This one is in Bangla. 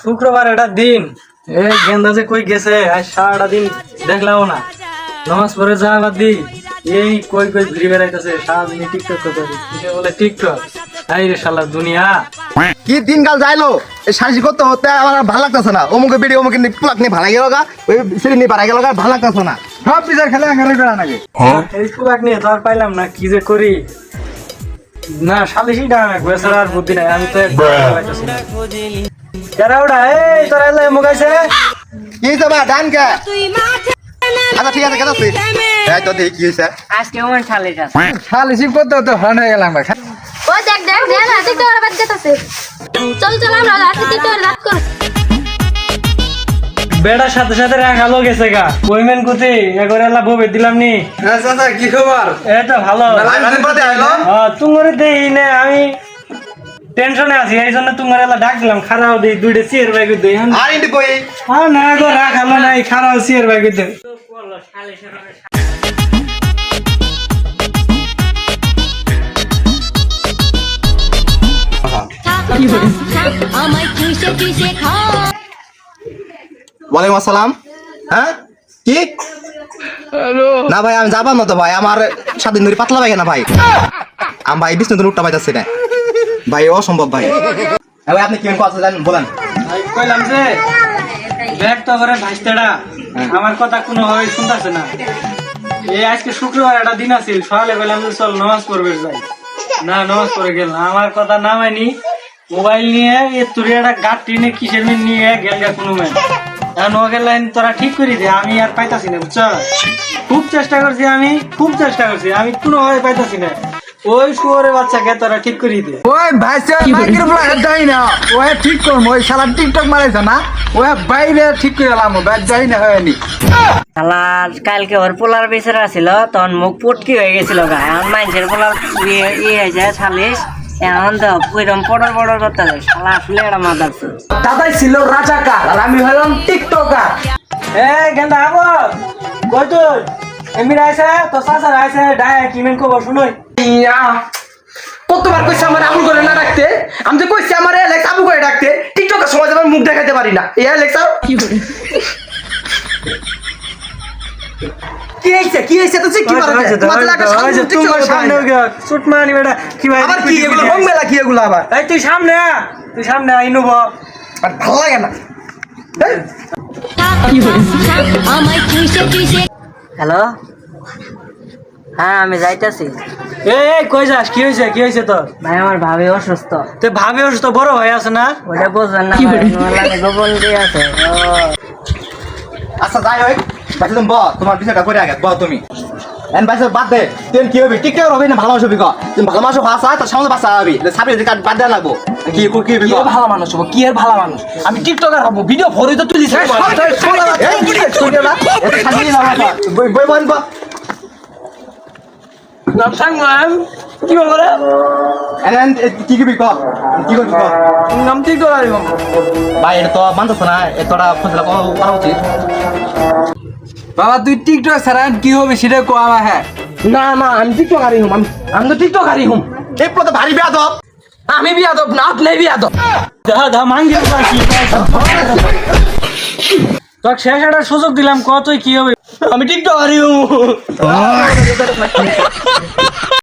শুক্রবার একটা দিন এই গেন্দা যে কই গেছে আজ সারাটা দিন দেখলাম না নামাজ পড়ে যা বাদ দি এই কই কই ঘুরে বেড়াইতেছে সারাদিন টিকটক করতেছে কিসে বলে টিকটক আই রে শালা দুনিয়া কি দিনকাল যাইলো এই সাজি করতে হতে আমার আর ভালো লাগতেছে না অমুকে ভিডিও অমুকে প্লাক নিয়ে ভাড়া গেল গা ওই সিঁড়ি নিয়ে ভাড়া গেল গা ভালো লাগতেছে না সব বিচার খেলে আঙারে বেড়া নাকি এই পুরাক নিয়ে তো আর পাইলাম না কি যে করি না সালিশি ডাক বেসার আর বুদ্ধি নাই আমি তো কেরা ওটা এই তোরা এলে মুগাইছে কি যাবা ডান কে আচ্ছা ঠিক আছে কেদাছি এই তো দেখি কি হইছে আজকে ওমন শালিশ আছে শালিশি করতে তো হরান হয়ে গেলাম ভাই ও দেখ দেখ দেখ না তুই তো আর বাদ যেতেছে চল চল আমরা রাতে তো রাত কর বেড়ার সাথে সাথে রাখালো গেছে গা কইমেন কুতি একবারে আল্লাহ ববে দিলাম নি চাচা কি খবর এই তো ভালো তোমার দেই না আমি টেনশনে আছি এই জন্য তোমার এলা ডাক দিলাম খারাও দেই দুইটা চেয়ার ব্যাগ দেই আর ইন্দি কই আর না গো রাখালো নাই খারাও চেয়ার ব্যাগ দেই আমায় কিসে কিসে খা ওয়ালাইকুম আসসালাম হ্যাঁ কি না ভাই আমি যাবার না তো ভাই আমার 7 দিন ধরে পাতলা পাই না ভাই আমি ভাই বিষ্ণু উঠটা পাইতাছি না ভাই অসম্ভব ভাই ভাই আপনি কি কথা জানেন বলেন আমি কইলাম যে ব্যাগ তো করে ভাইস্তাড়া আমার কথা কোনো হয় শুনতাছে না এই আজকে শুক্রবার একটা দিন আছে সকালে কইলাম যে চল নামাজ পড়বে যাই না নামাজ পড়ে গেল আমার কথা না মানি মোবাইল নিয়ে এই তুরিয়াটা গাট টিনে কিসের নিয়ে গেল কোনো ম্যান এখন ওকে লাইন তোরা ঠিক করে দে আমি আর পাইতাছি না বুঝছ খুব চেষ্টা করছি আমি কোনোভাবে পাইতাছি না ওই শুয়োরের বাচ্চাকে তোরা ঠিক করে দে ওই ভাই মাইকের বলা যাই না ওই ঠিক করবো ওই শালা টিকটক মারাইছে না ওই বাইরে ঠিক করে এলাম ব্যাগ যাই না হয়নি শালা কালকে ওর পোলার বেচারা ছিল তখন মুখ পুটকি হয়ে গেছিল গা এখন মানুষের পোলার ইয়ে হয়েছে শালিশ এখন তো ওইরকম পড়র করতে যায় শালা আসলে একটা মাদার দাদাই ছিল রাজাকার আর আমি হলাম টিকটকার এ গেন্দা আবো কই তুই এমনি আইছে তো সাসার আইছে ডাই কিমেন কো শুনই ইয়া কতবার কইছে আমার আমু করে না রাখতে আমি তো কইছি আমার এলেক্স আবু করে রাখতে টিকটকের সময় আমার মুখ দেখাতে পারি না এই এলেক্স কি করে কি হইছে তো কি মারা মাথা লাগা সামনে তোমার সামনে শুট মারি বেটা কি ভাই আবার কি এগুলো রং মেলা কি এগুলো আবার এই তুই সামনে আইনুব আর ভালো লাগে না আমায় কিসে কিসে হ্যালো হ্যাঁ আমি যাইতাছি এই কই যাস কি হইছে তোর ভাই আমার ভাবি অসুস্থ তে ভাবি অসুস্থ বড় ভাই আছে না ওটা বুঝলেন না লাগে গোপন দিয়ে আছে আচ্ছা যাই হোক বাচ্চা তুমি বল তোমার বিষয়টা করে আগে বল তুমি এন বাচ্চা বাদ দে তুই কি হবে টিকটক হবে না ভালো হবে তুমি ভালো মানুষ হাসা তো সামনে বাচ্চা হবে সামনে যে বাদ দেওয়া লাগবো কি কি ভালো মানুষ হবো কি এর ভালো মানুষ আমি টিকটকার হবো ভিডিও ভরে তো তুলিস বই বল নাম সাংলাম কি বলে এন কি করবি ক কি করবি ক নাম টিকটকার ভাই এটা তো মানতেছ না এতটা ফসলা করা উচিত বাবা তুই টিকটক ছাড়া কি হবে সেটা কো আমার হ্যাঁ না না আমি টিকটকারই হুম আমি তো টিকটকারই হুম এই তো ভারী বেয়াদব আমি বিয়াদব না আপনি বিয়াদব দা মাঙ্গি তোর শেষ একটা সুযোগ দিলাম কতই কি হবে আমি টিকটকারই হুম